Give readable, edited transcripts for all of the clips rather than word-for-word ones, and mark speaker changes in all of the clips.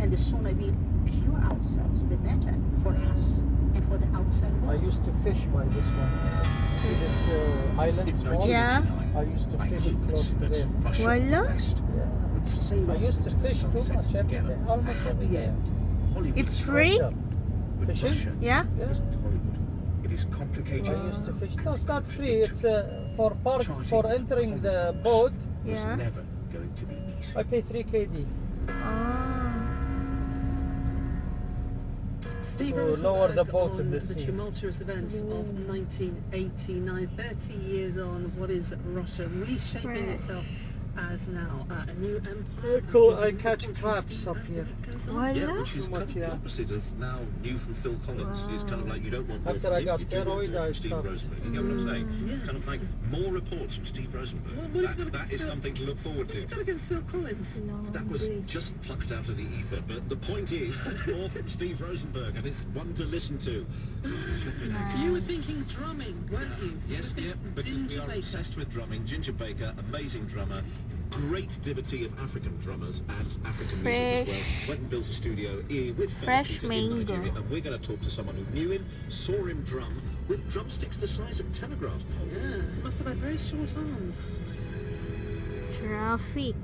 Speaker 1: And the sooner we cure ourselves, the better for us and for the outside
Speaker 2: I
Speaker 1: world.
Speaker 2: used to fish by this one. See this island small?
Speaker 3: Yeah.
Speaker 2: I used to fish close to there.
Speaker 3: Wallah?
Speaker 2: Yeah. I used to fish too much every day, almost every day.
Speaker 3: It's free?
Speaker 2: Fishing?
Speaker 3: Yeah?
Speaker 2: Yeah.
Speaker 4: It is complicated.
Speaker 2: I used to fish. No, it's not free. It's for entering the boat.
Speaker 3: Yeah.
Speaker 4: Never going to be easy.
Speaker 2: I pay 3 KD.
Speaker 5: Steve
Speaker 2: To
Speaker 5: Rosenberg
Speaker 2: lower the boat
Speaker 5: on
Speaker 2: in the
Speaker 5: the
Speaker 2: sea.
Speaker 5: tumultuous events of 1989, 30 years on, what is Russia reshaping itself as now? A new empire.
Speaker 2: I catch crabs up here.
Speaker 3: Wallah?
Speaker 4: Which is kind of the opposite of now new from Phil Collins. It's kind of like you don't want more
Speaker 2: After
Speaker 4: from
Speaker 2: I
Speaker 4: him,
Speaker 2: got
Speaker 4: you do want
Speaker 2: steroid,
Speaker 4: more
Speaker 2: I
Speaker 4: from Steve
Speaker 2: stopped.
Speaker 4: Rosenberg. You get what I'm saying?
Speaker 5: Yeah.
Speaker 4: It's kind of like more reports from Steve Rosenberg. That is something to look forward to.
Speaker 5: What against Phil Collins?
Speaker 4: That was just plucked out of the ether, but the point is, there's more from Steve Rosenberg, and it's one to listen to.
Speaker 5: You were thinking drumming, weren't you?
Speaker 4: Yes, yeah, because we are obsessed with drumming. Ginger Baker, amazing drummer, great devotee of African drummers and African music as well. Went and built a studio here with
Speaker 3: Fresh
Speaker 4: Fela Kuti in
Speaker 3: mango.
Speaker 4: Nigeria, and we're going to talk to someone who knew him, saw him drum with drumsticks the size of telegraph poles.
Speaker 5: Yeah, he must have had very short arms.
Speaker 3: Traffic.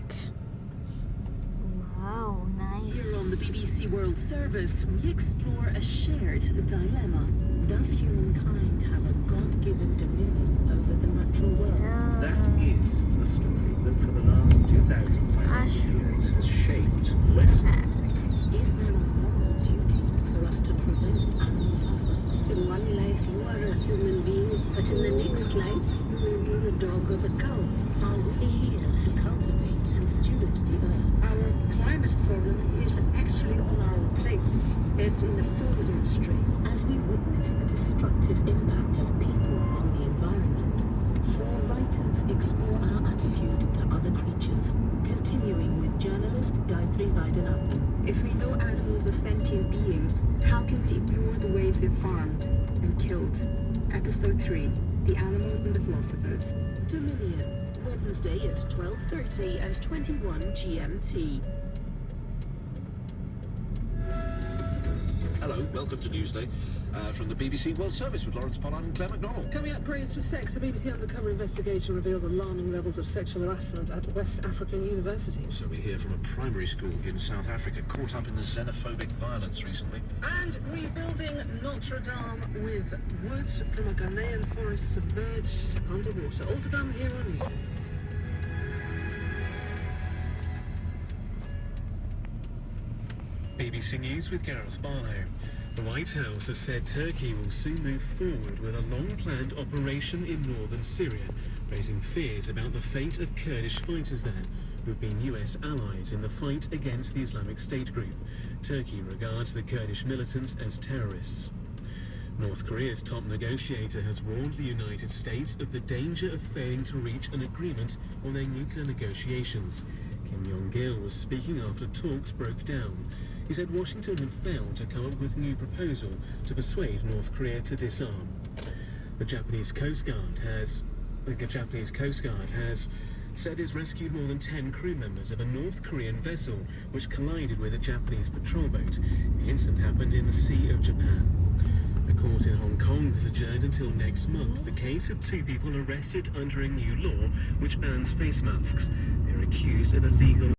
Speaker 3: Wow, nice.
Speaker 6: Here on the BBC World Service, we explore a shared dilemma. Does humankind have a God-given dominion over the natural world?
Speaker 4: That is the story that for the last 2,500 years has shaped Western thinking.
Speaker 6: Is there a moral duty for us to prevent animal suffering?
Speaker 7: In one life you are a human being, but in the next life you will be the dog or the cow.
Speaker 6: Are we here to cultivate and steward the earth?
Speaker 7: Our climate problem is actually on our plates. It's in the food industry.
Speaker 6: As we witness the destructive impact of people on the environment, 4 writers explore our attitude to other creatures, continuing with journalist Gayatri Vaidyanathan.
Speaker 8: If we know animals are sentient beings, how can we ignore the ways they're farmed and killed? Episode 3, The Animals and the Philosophers.
Speaker 6: Dominion, Wednesday at 12:30 and 21 GMT.
Speaker 4: Hello, welcome to Newsday from the BBC World Service with Lawrence Pollard and Claire McDonald.
Speaker 5: Coming up, praise for sex. A BBC undercover investigation reveals alarming levels of sexual harassment at West African universities.
Speaker 4: So we hear from a primary school in South Africa caught up in the xenophobic violence recently.
Speaker 5: And rebuilding Notre Dame with wood from a Ghanaian forest submerged underwater. All to come here on Newsday.
Speaker 9: BBC News with Gareth Barlow. The White House has said Turkey will soon move forward with a long-planned operation in northern Syria, raising fears about the fate of Kurdish fighters there, who've been US allies in the fight against the Islamic State group. Turkey regards the Kurdish militants as terrorists. North Korea's top negotiator has warned the United States of the danger of failing to reach an agreement on their nuclear negotiations. Kim Jong-il was speaking after talks broke down. He said Washington had failed to come up with a new proposal to persuade North Korea to disarm. The Japanese Coast Guard has said it's rescued more than 10 crew members of a North Korean vessel which collided with a Japanese patrol boat. The incident happened in the Sea of Japan. A court in Hong Kong has adjourned until next month the case of 2 people arrested under a new law which bans face masks. They're accused of illegal